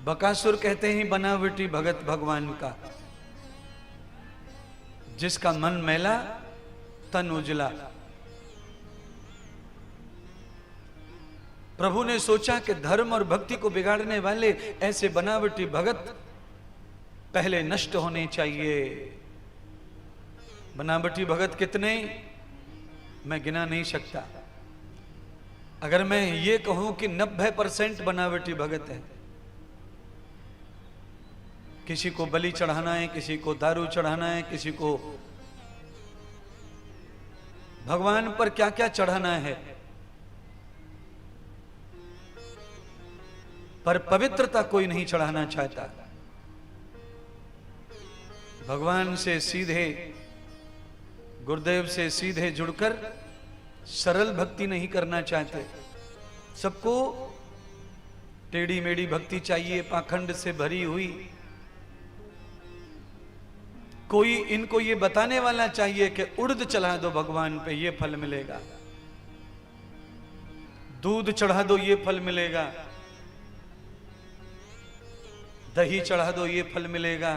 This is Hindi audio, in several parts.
बकासुर कहते हैं बनावटी भगत भगवान का, जिसका मन मैला तन उजला। प्रभु ने सोचा कि धर्म और भक्ति को बिगाड़ने वाले ऐसे बनावटी भगत पहले नष्ट होने चाहिए। बनावटी भगत कितने, मैं गिना नहीं सकता। अगर मैं ये कहूं कि 90% बनावटी भगत है। किसी को बलि चढ़ाना है, किसी को दारू चढ़ाना है, किसी को भगवान पर क्या क्या चढ़ाना है, पर पवित्रता कोई नहीं चढ़ाना चाहता। भगवान से सीधे, गुरुदेव से सीधे जुड़कर सरल भक्ति नहीं करना चाहते। सबको टेढ़ी मेढ़ी भक्ति चाहिए, पाखंड से भरी हुई। कोई इनको ये बताने वाला चाहिए कि उड़द चढ़ा दो भगवान पे, ये फल मिलेगा। दूध चढ़ा दो, ये फल मिलेगा। दही चढ़ा दो, ये फल मिलेगा।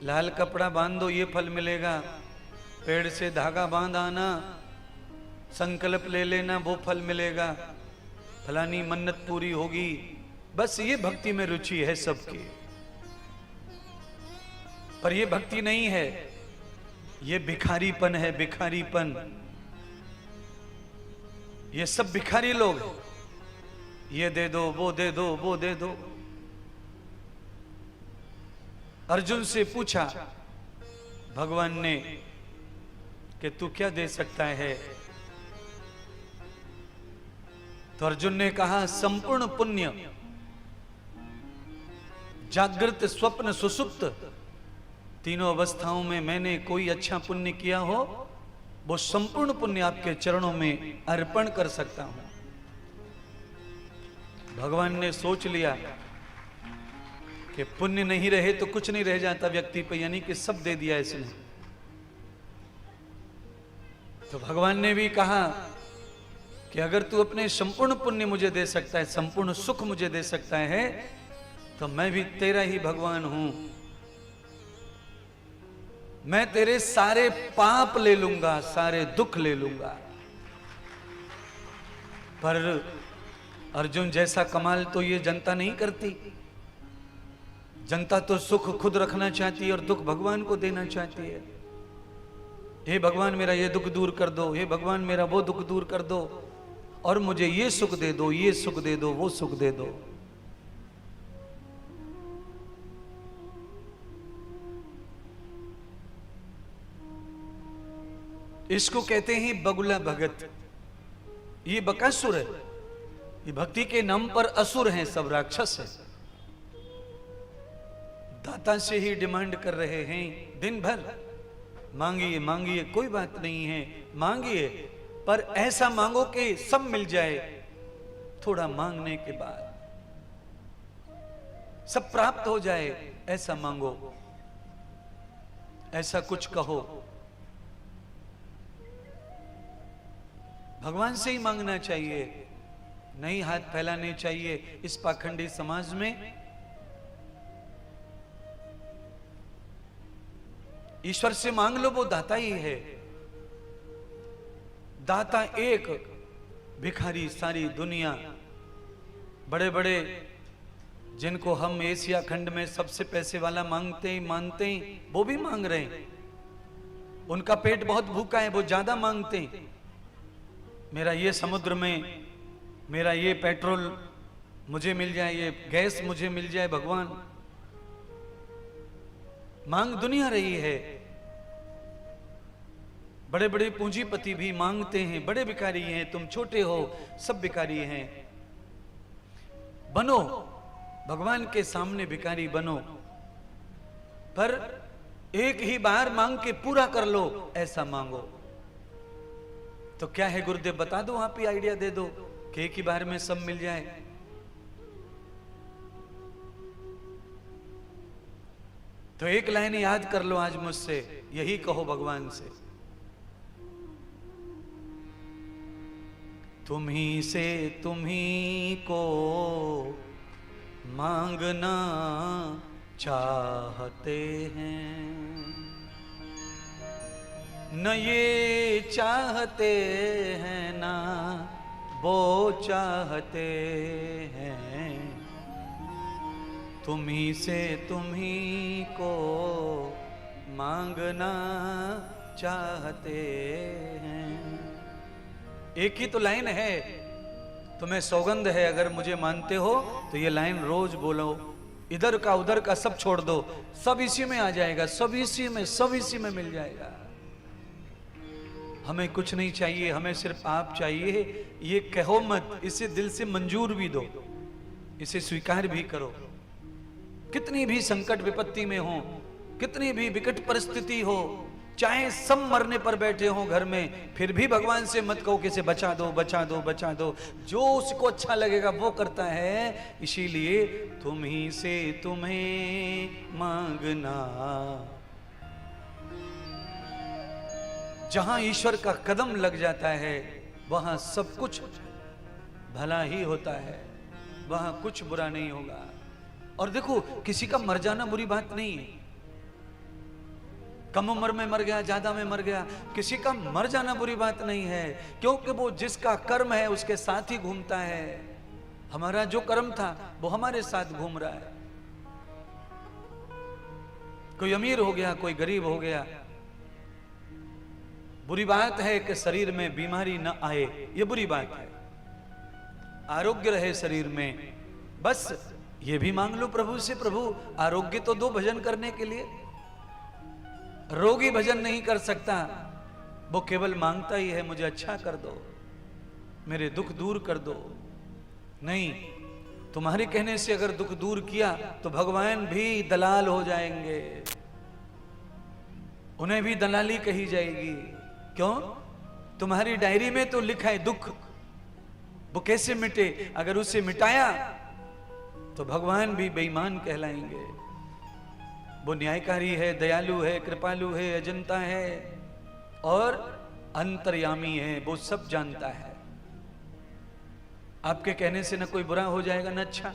लाल कपड़ा बांध दो, ये फल मिलेगा। पेड़ से धागा बांध आना, संकल्प ले लेना, वो फल मिलेगा। फलानी मन्नत पूरी होगी। बस ये भक्ति में रुचि है सबकी, पर ये भक्ति नहीं है, ये भिखारीपन है, भिखारीपन। ये सब भिखारी लोग, ये दे दो, वो दे दो, वो दे दो। अर्जुन से पूछा भगवान ने कि तू क्या दे सकता है, तो अर्जुन ने कहा संपूर्ण पुण्य, जागृत स्वप्न सुसुप्त, तीनों अवस्थाओं में मैंने कोई अच्छा पुण्य किया हो, वो संपूर्ण पुण्य आपके चरणों में अर्पण कर सकता हूं। भगवान ने सोच लिया कि पुण्य नहीं रहे तो कुछ नहीं रह जाता व्यक्ति पे, यानी कि सब दे दिया इसने। तो भगवान ने भी कहा कि अगर तू अपने संपूर्ण पुण्य मुझे दे सकता है, संपूर्ण सुख मुझे दे सकता है, तो मैं भी तेरा ही भगवान हूं। मैं तेरे सारे पाप ले लूंगा, सारे दुख ले लूंगा। पर अर्जुन जैसा कमाल तो ये जनता नहीं करती। जनता तो सुख खुद रखना चाहती है और दुख भगवान को देना चाहती है। हे भगवान मेरा ये दुख दूर कर दो, हे भगवान मेरा वो दुख दूर कर दो, और मुझे ये सुख दे दो, ये सुख दे दो, वो सुख दे दो। इसको कहते हैं बगुला भगत। ये बकासुर है, ये भक्ति के नाम पर असुर हैं, सब राक्षस हैं। दाता से ही डिमांड कर रहे हैं दिन भर, मांगिए मांगिए, कोई बात नहीं है, मांगिए, पर ऐसा मांगो कि सब मिल जाए। थोड़ा मांगने के बाद सब प्राप्त हो जाए, ऐसा मांगो, ऐसा कुछ कहो। भगवान से ही मांगना चाहिए, नहीं हाथ फैलाने चाहिए इस पाखंडी समाज में। ईश्वर से मांग लो, वो दाता ही है। दाता एक, भिखारी सारी दुनिया। बड़े बड़े जिनको हम एशिया खंड में सबसे पैसे वाला मानते हैं, वो भी मांग रहे हैं। उनका पेट बहुत भूखा है, वो ज्यादा मांगते हैं। मेरा ये समुद्र में, मेरा ये पेट्रोल मुझे मिल जाए, ये गैस मुझे मिल जाए भगवान। मांग दुनिया रही है। बड़े बड़े पूंजीपति भी मांगते हैं, बड़े भिखारी हैं, तुम छोटे हो, सब भिखारी हैं। बनो भगवान के सामने भिखारी बनो, पर एक ही बार मांग के पूरा कर लो, ऐसा मांगो। तो क्या है गुरुदेव, बता दो, आप ही आइडिया दे दो कि एक ही बार में सब मिल जाए। तो एक लाइन याद कर लो आज मुझसे, यही कहो भगवान से, तुम्ही से तुम्ही को मांगना चाहते हैं, न ये चाहते हैं ना वो चाहते हैं, तुम्ही से तुम्ही को मांगना चाहते हैं। एक ही तो लाइन है, तुम्हें सौगंध है अगर मुझे मानते हो तो ये लाइन रोज बोलो। इधर का उधर का सब छोड़ दो, सब इसी में आ जाएगा, सब इसी में मिल जाएगा। हमें कुछ नहीं चाहिए, हमें सिर्फ आप चाहिए। ये कहो मत, इसे दिल से मंजूर भी दो, इसे स्वीकार भी करो। कितनी भी संकट विपत्ति में हो, कितनी भी विकट परिस्थिति हो, चाहे सब मरने पर बैठे हो घर में, फिर भी भगवान से मत कहो कि इसे बचा दो बचा दो बचा दो। जो उसको अच्छा लगेगा वो करता है। इसीलिए तुम ही से तुम्हें मांगना। जहां ईश्वर का कदम लग जाता है वहां सब कुछ भला ही होता है, वहां कुछ बुरा नहीं होगा। और देखो, किसी का मर जाना बुरी बात नहीं है। कम उम्र में मर गया, ज्यादा में मर गया, किसी का मर जाना बुरी बात नहीं है, क्योंकि वो जिसका कर्म है उसके साथ ही घूमता है। हमारा जो कर्म था वो हमारे साथ घूम रहा है। कोई अमीर हो गया, कोई गरीब हो गया, बुरी बात है कि शरीर में बीमारी न आए, ये बुरी बात है। आरोग्य रहे शरीर में, बस ये भी मांग लो प्रभु से, प्रभु आरोग्य तो दो भजन करने के लिए। रोगी भजन नहीं कर सकता, वो केवल मांगता ही है मुझे अच्छा कर दो, मेरे दुख दूर कर दो। नहीं, तुम्हारे कहने से अगर दुख दूर किया तो भगवान भी दलाल हो जाएंगे, उन्हें भी दलाली कही जाएगी। क्यों? तुम्हारी डायरी में तो लिखा है दुख, वो कैसे मिटे? अगर उसे मिटाया तो भगवान भी बेईमान कहलाएंगे। वो न्यायकारी है, दयालु है, कृपालु है, अजंता है और अंतर्यामी है, वो सब जानता है। आपके कहने से न कोई बुरा हो जाएगा न अच्छा।